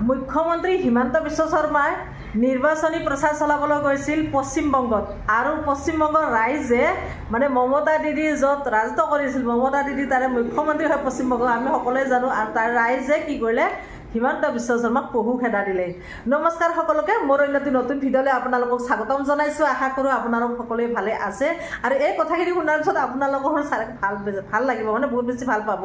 মুখ্যমন্ত্ৰী হিমন্ত বিশ্ব শৰ্মাই নিৰ্বাচনী প্ৰচাৰ চলাবলৈ গৈছিল পশ্চিমবংগত আৰু পশ্চিমবংগৰ ৰাইজে মানে মমতা দিদি য'ত ৰাজত্ব কৰিছিল মমতা দিদি তাৰে মুখ্যমন্ত্ৰী হয় পশ্চিমবংগ আমি সকলোৱে জানো আৰু তাৰ ৰাইজে কি কৰিলে হিমন্ত বিশ্ব শৰ্মাক পহু খেদা দিলে। নমস্কাৰ সকলোকে, মোৰ অন্যটি নতুন ভিডিঅ'লৈ আপোনালোকক স্বাগতম জনাইছোঁ। আশা কৰোঁ আপোনালোক সকলোৱে ভালে আছে আৰু এই কথাখিনি শুনাৰ পিছত আপোনালোকৰ ভাল লাগিব, মানে বহুত বেছি ভাল পাব।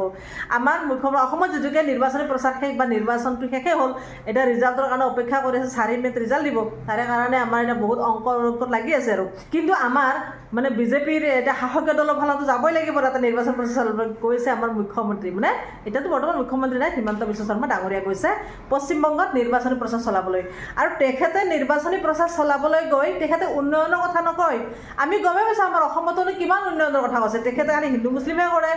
আমাৰ মুখ্যমন্ত্ৰী অসমত যিটোকে নিৰ্বাচনী প্ৰচাৰ শেষ বা নিৰ্বাচনটো শেষেই হ'ল, এতিয়া ৰিজাল্টৰ কাৰণে অপেক্ষা কৰি আছে। 4 মে'ত ৰিজাল্ট দিব, তাৰে কাৰণে আমাৰ এতিয়া বহুত অংকত লাগি আছে আৰু। কিন্তু আমাৰ মানে বিজেপিৰ এতিয়া শাসকীয় দলৰ ফালতো যাবই লাগিব, তাতে নিৰ্বাচন প্ৰচাৰ গৈছে আমাৰ মুখ্যমন্ত্ৰী, মানে এতিয়াতো বৰ্তমান মুখ্যমন্ত্ৰী নাই, হিমন্ত বিশ্ব শৰ্মা ডাঙৰীয়া গৈছে পশ্চিমবংগত নিৰ্বাচনী প্ৰচাৰ চলাবলৈ। আৰু তেখেতে নিৰ্বাচনী প্ৰচাৰ চলাবলৈ গৈ তেখেতে উন্নয়নৰ কথা নকয়। আমি গমেই পাইছোঁ আমাৰ অসমতো কিমান উন্নয়নৰ কথা কৈছে। তেখেতে খালি হিন্দু মুছলিমে কৰে,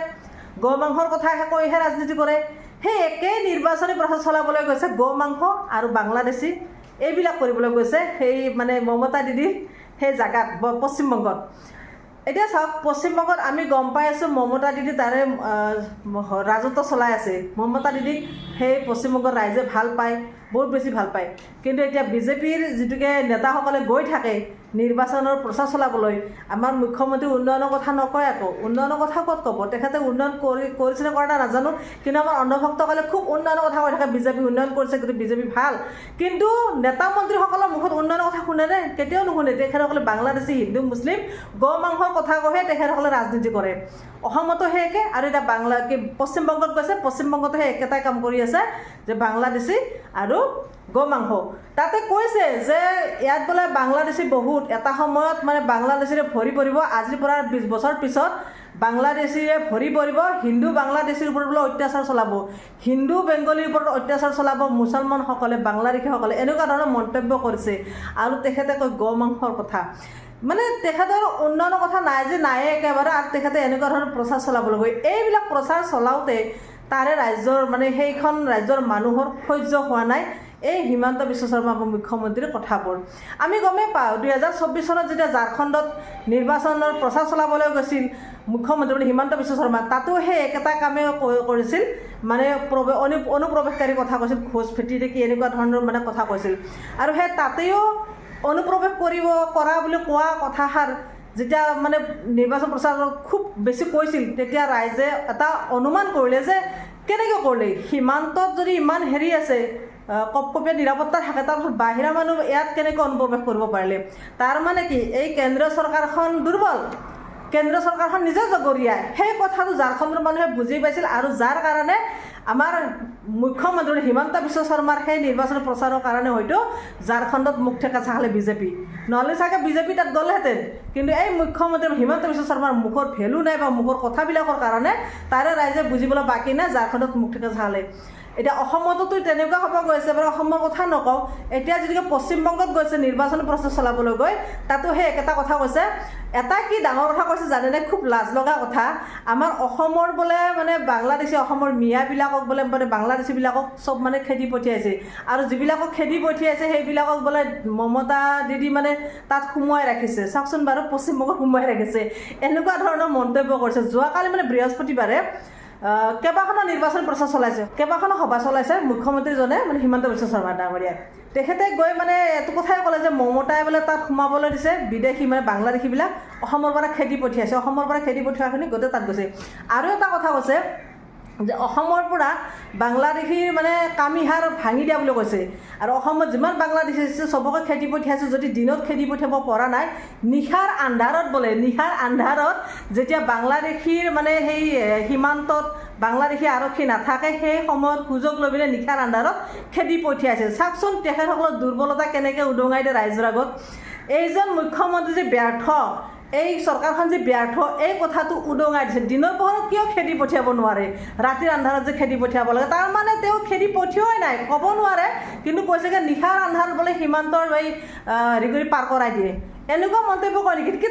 গৌ মাংসৰ কথা কৈহে ৰাজনীতি কৰে। সেই একেই নিৰ্বাচনী প্ৰচাৰ চলাবলৈ গৈছে গৌ মাংস আৰু বাংলাদেশী এইবিলাক কৰিবলৈ গৈছে সেই মানে মমতা দিদিৰ সেই জেগাত পশ্চিমবংগত। এতিয়া চাওক, পশ্চিমবংগত আমি গম পাই আছোঁ মমতা দিদি তাৰে ৰাজত্ব চলাই আছে। মমতা দিদিক সেই পশ্চিমবংগৰ ৰাইজে ভাল পায়, বহুত বেছি ভাল পায়। কিন্তু এতিয়া বিজেপিৰ যিটোকে নেতাসকলে গৈ থাকে নিৰ্বাচনৰ প্ৰচাৰ চলাবলৈ, আমাৰ মুখ্যমন্ত্ৰী উন্নয়নৰ কথা নকয়। আকৌ উন্নয়নৰ কথা ক'ত ক'ব? তেখেতে উন্নয়ন কৰিছিলে কৰা নাই নাজানো, কিন্তু আমাৰ অন্ধভক্তসকলে খুব উন্নয়নৰ কথা কৈ থাকে। বিজেপি উন্নয়ন কৰিছে, কিন্তু বিজেপি ভাল, কিন্তু নেতা মন্ত্ৰীসকলৰ মুখত উন্নয়নৰ কথা শুনেনে? কেতিয়াও নুশুনে। তেখেতসকলে বাংলাদেশী, হিন্দু মুছলিম, গৌ মাংসৰ কথা কৈহে তেখেতসকলে ৰাজনীতি কৰে। অসমতো সেই একে, আৰু এতিয়া পশ্চিমবংগত গৈছে, পশ্চিমবংগতো সেই একেটাই কাম কৰি আছে যে বাংলাদেশী আৰু গৌ মাংস। তাতে কৈছে যে ইয়াত বোলে বাংলাদেশী বহুত, এটা সময়ত মানে বাংলাদেশীৰে ভৰি পৰিব, আজিৰ পৰা 20 বছৰ পিছত বাংলাদেশীৰে ভৰি পৰিব, হিন্দু বাংলাদেশীৰ ওপৰত বোলে অত্যাচাৰ চলাব, হিন্দু বেংগলীৰ ওপৰত অত্যাচাৰ চলাব মুছলমানসকলে, বাংলাদেশীসকলে, এনেকুৱা ধৰণৰ মন্তব্য কৰিছে। আৰু তেখেতে কয় গৌ মাংসৰ কথা। মানে তেখেতৰ উন্নয়নৰ কথা নাই যে নায়ে একেবাৰে, আৰু তেখেতে এনেকুৱা ধৰণৰ প্ৰচাৰ চলাবলৈ গৈ এইবিলাক প্ৰচাৰ চলাওঁতে তাৰে ৰাজ্যৰ মানে সেইখন ৰাজ্যৰ মানুহৰ সহ্য হোৱা নাই এই হিমন্ত বিশ্ব শৰ্মা মুখ্যমন্ত্ৰীৰ কথাবোৰ। আমি গমেই পাওঁ 2024 চনত যেতিয়া ঝাৰখণ্ডত নিৰ্বাচনৰ প্ৰচাৰ চলাবলৈ গৈছিল মুখ্যমন্ত্ৰী হিমন্ত বিশ্ব শৰ্মা, তাতো সেই একেটা কামেই কৰিছিল, মানে অনুপ্ৰৱেশকাৰীৰ কথা কৈছিল, ঘোষ ভেটিৰে কি এনেকুৱা ধৰণৰ মানে কথা কৈছিল। আৰু সেই তাতেও অনুপ্ৰৱেশ কৰা বুলি কোৱা কথাষাৰ যেতিয়া মানে নিৰ্বাচন প্ৰচাৰ খুব বেছি কৈছিল, তেতিয়া ৰাইজে এটা অনুমান কৰিলে যে কেনেকৈ কৰিলে, সীমান্তত যদি ইমান হেৰি আছে, কপকপীয়া নিৰাপত্তা থাকে, তাৰপিছত বাহিৰা মানুহ ইয়াত কেনেকৈ অনুপ্ৰৱেশ কৰিব পাৰিলে? তাৰ মানে কি এই কেন্দ্ৰীয় চৰকাৰখন দুৰ্বল, কেন্দ্ৰীয় চৰকাৰখন নিজে জগৰীয়া। সেই কথাটো ঝাৰখণ্ডৰ মানুহে বুজি পাইছিল, আৰু যাৰ কাৰণে আমাৰ মুখ্যমন্ত্ৰী হিমন্ত বিশ্ব শৰ্মাৰ সেই নিৰ্বাচনী প্ৰচাৰৰ কাৰণে হয়তো ঝাৰখণ্ডত মুখ ঠেকাচা খালে বিজেপি, নহ'লে চাগে বিজেপি তাত গ'লেহেঁতেন। কিন্তু এই মুখ্যমন্ত্ৰী হিমন্ত বিশ্ব শৰ্মাৰ মুখৰ ভেলু নাই বা মুখৰ কথাবিলাকৰ কাৰণে তাৰে ৰাইজে বুজিবলৈ বাকী নাই, ঝাৰখণ্ডত মুখ ঠেকাচা খালে। এতিয়া অসমতো তেনেকুৱা হ'ব গৈছে, বাৰু অসমৰ কথা নকওঁ, এতিয়া যিটো পশ্চিমবংগত গৈছে নিৰ্বাচনী প্ৰচাৰ চলাবলৈ গৈ, তাতো সেই একেটা কথা কৈছে। এটা কি ডাঙৰ কথা কৈছে জানেনে? খুব লাজ লগা কথা। আমাৰ অসমৰ বোলে মানে বাংলাদেশী, অসমৰ মিয়াবিলাকক বোলে মানে বাংলাদেশীবিলাকক চব মানে খেদি পঠিয়াইছে, আৰু যিবিলাকক খেদি পঠিয়াইছে সেইবিলাকক বোলে মমতা দিদি মানে তাত সোমোৱাই ৰাখিছে। চাওকচোন বাৰু, পশ্চিমবংগত সোমোৱাই ৰাখিছে, এনেকুৱা ধৰণৰ মন্তব্য কৰিছে। যোৱাকালি মানে বৃহস্পতিবাৰে কেইবাখনো নিৰ্বাচনী প্ৰচাৰ চলাইছে, কেইবাখনো সভা চলাইছে মুখ্যমন্ত্ৰীজনে, মানে হিমন্ত বিশ্ব শৰ্মা ডাঙৰীয়াই। তেখেতে গৈ মানে এইটো কথাই ক'লে যে মমতাই বোলে তাত সোমাবলৈ দিছে বিদেশী মানে বাংলাদেশীবিলাক, অসমৰ পৰা খেদি পঠিয়াইছে, অসমৰ পৰা খেদি পঠিওৱাখিনি গোটেই তাত গৈছে। আৰু এটা কথা কৈছে যে অসমৰ পৰা বাংলাদেশীৰ মানে কামিহাৰ ভাঙি দিয়া বুলি কৈছে, আৰু অসমত যিমান বাংলাদেশী আছে চবকে খেদি পঠিয়াইছে। যদি দিনত খেদি পঠিয়াব পৰা নাই, নিশাৰ আন্ধাৰত বোলে, নিশাৰ আন্ধাৰত যেতিয়া বাংলাদেশীৰ মানে সেই সীমান্তত বাংলাদেশী আৰক্ষী নাথাকে, সেই সময়ত সুযোগ লৈ পিনে নিশাৰ আন্ধাৰত খেদি পঠিয়াইছে। চাওকচোন তেখেতসকলৰ দুৰ্বলতা কেনেকৈ উদঙাই দিয়ে ৰাইজৰ আগত। এইজন মুখ্যমন্ত্ৰী যে ব্যৰ্থ, এই চৰকাৰখন যে ব্যৰ্থ, এই কথাটো উদঙাই দিছে। দিনৰ পোহৰত কিয় খেদি পঠিয়াব নোৱাৰে, ৰাতিৰ আন্ধাৰত যে খেদি পঠিয়াব লাগে, তাৰমানে তেওঁ খেদি পঠিওৱাই নাই, ক'ব নোৱাৰে, কিন্তু কৈছেগৈ নিশাৰ আন্ধাৰত বোলে সীমান্তৰ এই হেৰি কৰি পাৰ কৰাই দিয়ে। এনেকুৱা মন্তব্য কৰে নেকি কি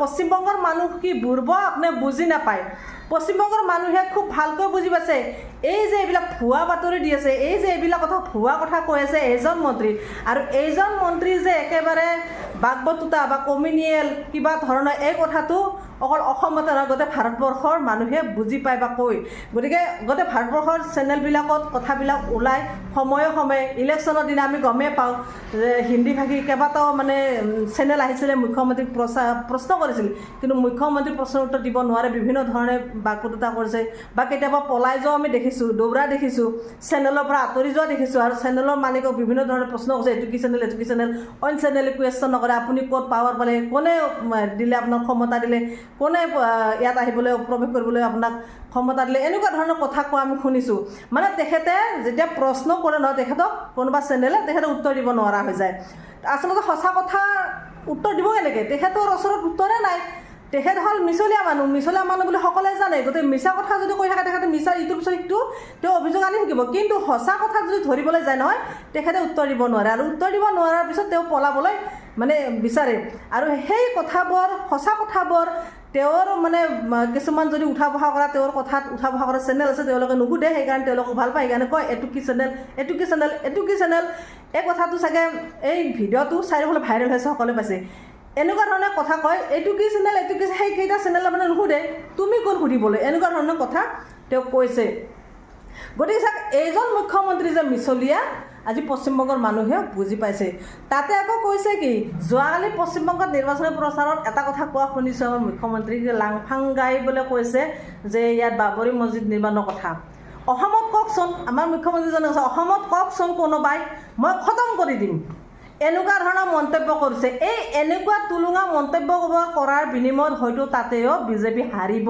পশ্চিমবংগৰ মানুহ কি বুৰ্বক নে বুজি নাপায় পশ্চিমবংগৰ মানুহে খুব ভালকৈ বুজি পাইছে এই যে এইবিলাক ভুৱা বাতৰি দি আছে এই যে এইবিলাক কথা ভুৱা কথা কৈ আছে এইজন মন্ত্ৰী আৰু এইজন মন্ত্ৰী যে একেবাৰে বাকবতুতা বা কমিউনিয়েল কিবা ধৰণৰ এই কথাটো অকল অসমতে নহয় গোটেই ভাৰতবৰ্ষৰ মানুহে বুজি পায় বা কয় গতিকে গোটেই ভাৰতবৰ্ষৰ চেনেলবিলাকত কথাবিলাক ওলায় সময়ে সময়ে ইলেকশ্যনৰ দিনা আমি গমেই পাওঁ যে হিন্দী ভাষী কেইবাটাও মানে চেনেল আহিছিলে মুখ্যমন্ত্ৰীক প্ৰশ্ন কৰিছিল কিন্তু মুখ্যমন্ত্ৰীক প্ৰশ্নৰ উত্তৰ দিব নোৱাৰে বিভিন্ন ধৰণে বাকবতুতা কৰিছে বা কেতিয়াবা পলাই যোৱা আমি দেখিছোঁ দৌৰা দেখিছোঁ চেনেলৰ পৰা আঁতৰি যোৱা দেখিছোঁ আৰু চেনেলৰ মালিকক বিভিন্ন ধৰণে প্ৰশ্ন কৰিছে এইটো কি চেনেল অইন চেনেলে কুৱেশ্যন নকৰে আপুনি ক'ত পাৱাৰ পালে কোনে দিলে আপোনাক ক্ষমতা দিলে কোনে ইয়াত আহিবলৈ প্ৰৱেশ কৰিবলৈ আপোনাক ক্ষমতা দিলে এনেকুৱা ধৰণৰ কথা কোৱা আমি শুনিছোঁ মানে তেখেতে যেতিয়া প্ৰশ্ন কৰে নহয় তেখেতক কোনোবা চেনেলে তেখেতে উত্তৰ দিব নোৱাৰা হৈ যায় আচলতে সঁচা কথা উত্তৰ দিব কেনেকৈ তেখেতৰ ওচৰত উত্তৰে নাই তেখেত হ'ল মিছলীয়া মানুহ বুলি সকলোৱে জানে গতিকে মিছা কথা যদি কৈ থাকে তেখেতে মিছা ইটোৰ পিছত সিটো তেওঁ অভিযোগ আনি থাকিব কিন্তু সঁচা কথা যদি ধৰিবলৈ যায় নহয় তেখেতে উত্তৰ দিব নোৱাৰে আৰু উত্তৰ দিব নোৱাৰাৰ পিছত তেওঁ পলাবলৈ মানে বিচাৰে আৰু সেই কথাবোৰ সঁচা কথাবোৰ তেওঁৰ মানে কিছুমান যদি উঠা বহা কৰা তেওঁৰ কথাত উঠা বহা কৰা চেনেল আছে তেওঁলোকে নুসুধে সেইকাৰণে তেওঁলোকক ভাল পায় সেইকাৰণে কয় এইটো কি চেনেল এই কথাটো চাগে এই ভিডিঅ'টো চাৰিওফালে ভাইৰেল হৈছে সকলোৱে পাইছে এনেকুৱা ধৰণে কথা কয় এইটো কি চেনেল সেইকেইটা চেনেলে মানে নুসুধে তুমি কোন সুধিবলৈ এনেকুৱা ধৰণৰ কথা তেওঁ কৈছে গতিকে চাওক এইজন মুখ্যমন্ত্ৰী যে মিছলীয়া আজি পশ্চিমবংগৰ মানুহে বুজি পাইছে তাতে আকৌ কৈছে কি যোৱাকালি পশ্চিমবংগত নিৰ্বাচনী প্ৰচাৰত এটা কথা কোৱা শুনিছোঁ আমাৰ মুখ্যমন্ত্ৰী যে লাংফাংগাই বোলে কৈছে যে ইয়াত বাবৰি মছজিদ নিৰ্মাণৰ কথা অসমত কওকচোন আমাৰ মুখ্যমন্ত্ৰীজনে কৈছে অসমত কওকচোন কোনোবাই মই খতম কৰি দিম এনেকুৱা ধৰণৰ মন্তব্য কৰিছে এই এনেকুৱা তুলুঙা মন্তব্য কৰাৰ বিনিময়ত হয়তো তাতেও বিজেপি হাৰিব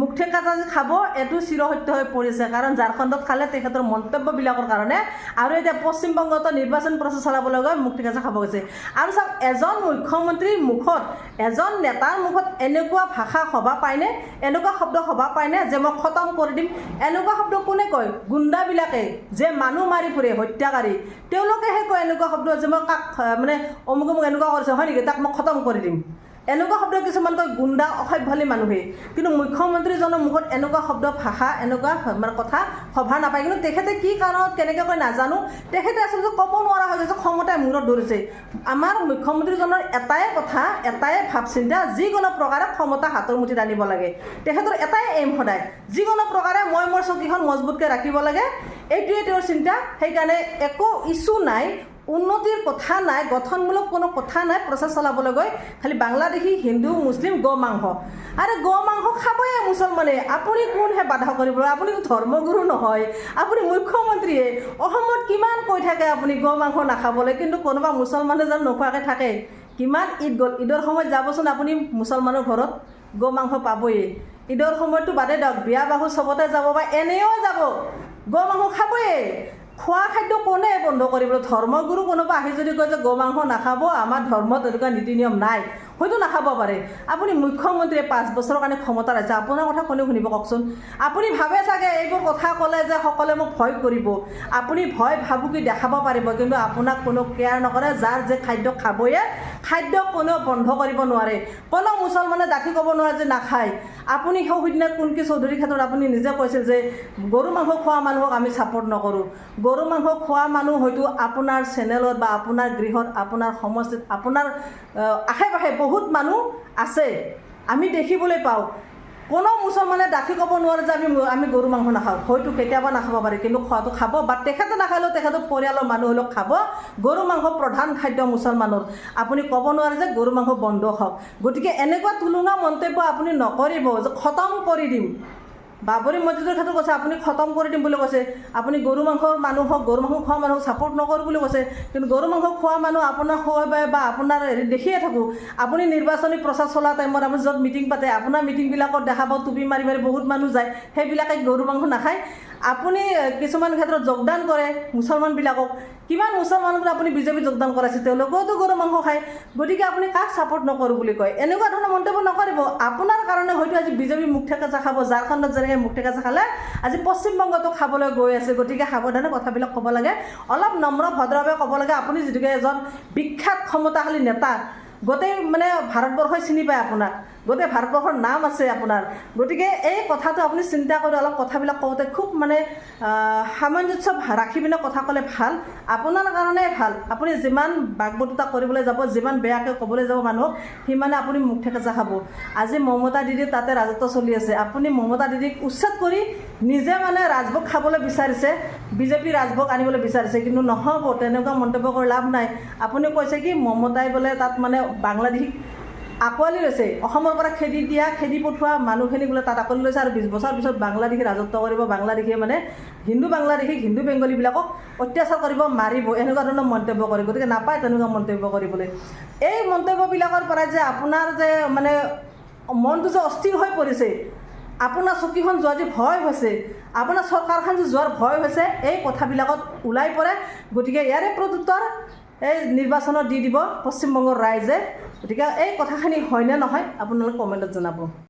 মুখ ঠেকাটা যে খাব এইটো চিৰসত্য হৈ পৰিছে কাৰণ ঝাৰখণ্ডত খালে তেখেতৰ মন্তব্যবিলাকৰ কাৰণে আৰু এতিয়া পশ্চিমবংগতো নিৰ্বাচন প্ৰচাৰ চলাবলৈ গৈ মুখ ঠেকাচা খাব গৈছে আৰু চাওক এজন মুখ্যমন্ত্ৰীৰ মুখত এজন নেতাৰ মুখত এনেকুৱা ভাষা সভা পায়নে এনেকুৱা শব্দ সভা পায়নে যে মই খতম কৰি দিম এনেকুৱা শব্দ কোনে কয় গুণ্ডাবিলাকে যে মানুহ মাৰি ফুৰে হত্যাকাৰী তেওঁলোকেহে কয় এনেকুৱা শব্দ যে মই কাক মানে অমুক এনেকুৱা কৰিছে হয় নেকি তাক মই খতম কৰি দিম এনেকুৱা শব্দ কিছুমান কয় গুণ্ডা অসভ্যালী মানুহে কিন্তু মুখ্যমন্ত্ৰীজনৰ মুখত এনেকুৱা শব্দ ভাষা এনেকুৱা মানে কথা সভা নাপায় কিন্তু তেখেতে কি কাৰণত কেনেকৈ কয় নাজানো তেখেতে আচলতে ক'ব নোৱাৰা হৈ গৈছে ক্ষমতাই মূৰত ধৰিছে আমাৰ মুখ্যমন্ত্ৰীজনৰ এটাই কথা এটাই ভাৱ চিন্তা যিকোনো প্ৰকাৰে ক্ষমতা হাতৰ মুঠিত আনিব লাগে তেখেতৰ এটাই এইম সদায় যিকোনো প্ৰকাৰে মই মোৰ চকীখন মজবুতকৈ ৰাখিব লাগে এইটোৱে তেওঁৰ চিন্তা সেইকাৰণে একো ইছ্যু নাই উন্নতিৰ কথা নাই গঠনমূলক কোনো কথা নাই প্ৰচাৰ চলাবলৈ গৈ খালি বাংলাদেশী হিন্দু মুছলিম গো মাংস আৰে গো মাংস খাবয়ে মুছলমানে আপুনি কোনহে বাধা কৰিবলৈ আপুনিতো ধৰ্মগুৰু নহয় আপুনি মুখ্যমন্ত্ৰীয়ে অসমত কিমান কৈ থাকে আপুনি গো মাংস নাখাবলৈ কিন্তু কোনোবা মুছলমানে যেন নোখোৱাকৈ থাকে কিমান ঈদ গ'ল ঈদৰ সময়ত যাবচোন আপুনি মুছলমানৰ ঘৰত গো মাংস পাবই ঈদৰ সময়তো বাদে দিয়ক বিয়া বাহু চবতে যাব বা এনেও যাব গো মাংস খাবয়ে খোৱা খাদ্য কোনে বন্ধ কৰিব ধৰ্মগুৰু কোনোবা আহি যদি কয় যে গো মাংস নাখাব আমাৰ ধৰ্মত এনেকুৱা নীতি নিয়ম নাই হয়তো নাখাব পাৰে আপুনি মুখ্যমন্ত্ৰীয়ে 5 বছৰৰ কাৰণে ক্ষমতাত আছে আপোনাৰ কথা কোনে শুনিব কওকচোন আপুনি ভাবে চাগে এইবোৰ কথা ক'লে যে সকলোৱে মোক ভয় কৰিব আপুনি ভয় ভাবুকি দেখাব পাৰিব কিন্তু আপোনাক কোনো কেয়াৰ নকৰে যাৰ যে খাদ্য খাবয়ে খাদ্য কোনেও বন্ধ কৰিব নোৱাৰে কোনো মুছলমানে ডাঠি ক'ব নোৱাৰে যে নাখায় আপুনি সেইদিনা কুনকি চৌধুৰীৰ ক্ষেত্ৰত আপুনি নিজে কৈছিল যে গৰু মাংস খোৱা মানুহক আমি ছাপোৰ্ট নকৰোঁ গৰু মাংস খোৱা মানুহ হয়তো আপোনাৰ চেনেলত বা আপোনাৰ গৃহত আপোনাৰ সমষ্টিত আপোনাৰ আশে পাশে বহুত মানুহ আছে আমি দেখিবলৈ পাওঁ কোনো মুছলমানে ডাঠি ক'ব নোৱাৰে যে আমি গৰু মাংস নাখাওঁ হয়তো কেতিয়াবা নাখাব পাৰে কিন্তু খোৱাটো খাব বা তেখেতে নাখালেও তেখেতৰ পৰিয়ালৰ মানুহ হ'লেও খাব গৰু মাংস প্ৰধান খাদ্য মুছলমানৰ আপুনি ক'ব নোৱাৰে যে গৰু মাংস বন্ধ হওক গতিকে এনেকুৱা তুলুঙা মন্তব্য আপুনি নকৰিব যে খতম কৰি দিম বাবৰি মছজিদৰ ক্ষেত্ৰত কৈছে আপুনি খতম কৰি দিম বুলি কৈছে আপুনি গৰু মাংসৰ মানুহক গৰু মাংস খোৱা মানুহক ছাপোৰ্ট নকৰোঁ বুলি কৈছে কিন্তু গৰু মাংস খোৱা মানুহ আপোনাৰ খোৱাই বা আপোনাৰ দেখিয়ে থাকোঁ আপুনি নিৰ্বাচনী প্ৰচাৰ চলা টাইমত আপুনি য'ত মিটিং পাতে আপোনাৰ মিটিংবিলাকত দেখাব টুপি মাৰি মাৰি বহুত মানুহ যায় সেইবিলাকে গৰু মাংস নাখায় আপুনি কিছুমান ক্ষেত্ৰত যোগদান কৰে মুছলমানবিলাকক কিমান মুছলমানক আপুনি বিজেপি যোগদান কৰাইছে তেওঁলোকেওতো গৰু মাংস খায় গতিকে আপুনি কাক ছাপোৰ্ট নকৰোঁ বুলি কয় এনেকুৱা ধৰণৰ মন্তব্য নকৰিব আপোনাৰ কাৰণে হয়তো আজি বিজেপি মুখ ঠেকাচা খাব ঝাৰখণ্ডত যেনেকৈ মুখ ঠেকাচা খালে আজি পশ্চিমবংগতো খাবলৈ গৈ আছে গতিকে সাৱধানে কথাবিলাক ক'ব লাগে অলপ নম্ৰ ভদ্ৰভাৱে ক'ব লাগে আপুনি যিটোকে এজন বিখ্যাত ক্ষমতাশালী নেতা গোটেই মানে ভাৰতবৰ্ষই চিনি পায় আপোনাক, গোটেই ভাৰতবৰ্ষৰ নাম আছে আপোনাৰ। গতিকে এই কথাটো আপুনি চিন্তা কৰি অলপ কথাবিলাক কওঁতে খুব মানে সামঞ্জস্য ৰাখি পিনে কথা ক'লে ভাল, আপোনাৰ কাৰণে ভাল। আপুনি যিমান বাকবটুতা কৰিবলৈ যাব, যিমান বেয়াকৈ ক'বলৈ যাব মানুহক, সিমানে আপুনি মুখ ঠেকেচা খাব। আজি মমতা দিদিৰ তাতে ৰাজত্ব চলি আছে, আপুনি মমতা দিদিক উচ্ছেদ কৰি নিজে মানে ৰাজভোগ খাবলৈ বিচাৰিছে, বিজেপি ৰাজভোগ আনিবলৈ বিচাৰিছে, কিন্তু নহ'ব। তেনেকুৱা মন্তব্য কৰি লাভ নাই। আপুনি কৈছে কি মমতাই বোলে তাত মানে বাংলাদেশীক আঁকোৱালি লৈছে, অসমৰ পৰা খেদি পঠোৱা মানুহখিনি বোলে তাত আঁকোৱালি লৈছে, আৰু 20 বছৰ পিছত বাংলাদেশী ৰাজত্ব কৰিব, বাংলাদেশীয়ে মানে হিন্দু বাংলাদেশীক, হিন্দু বেংগলীবিলাকক অত্যাচাৰ কৰিব, মাৰিব, এনেকুৱা ধৰণৰ মন্তব্য কৰে। গতিকে নাপায় তেনেকুৱা মন্তব্য কৰিবলৈ। এই মন্তব্যবিলাকৰ পৰা যে আপোনাৰ যে মানে মনটো যে অস্থিৰ হৈ পৰিছে, আপোনাৰ চকীখন যোৱা যে ভয় হৈছে, আপোনাৰ চৰকাৰখন যে যোৱাৰ ভয় হৈছে, এই কথাবিলাকত ওলাই পৰে। গতিকে ইয়াৰে প্ৰত্যুত্তৰ এই নিৰ্বাচনত দি দিব পশ্চিমবংগৰ ৰাইজে। গতিকে এই কথাখিনি হয়নে নহয় আপোনালোকে কমেণ্টত জনাব।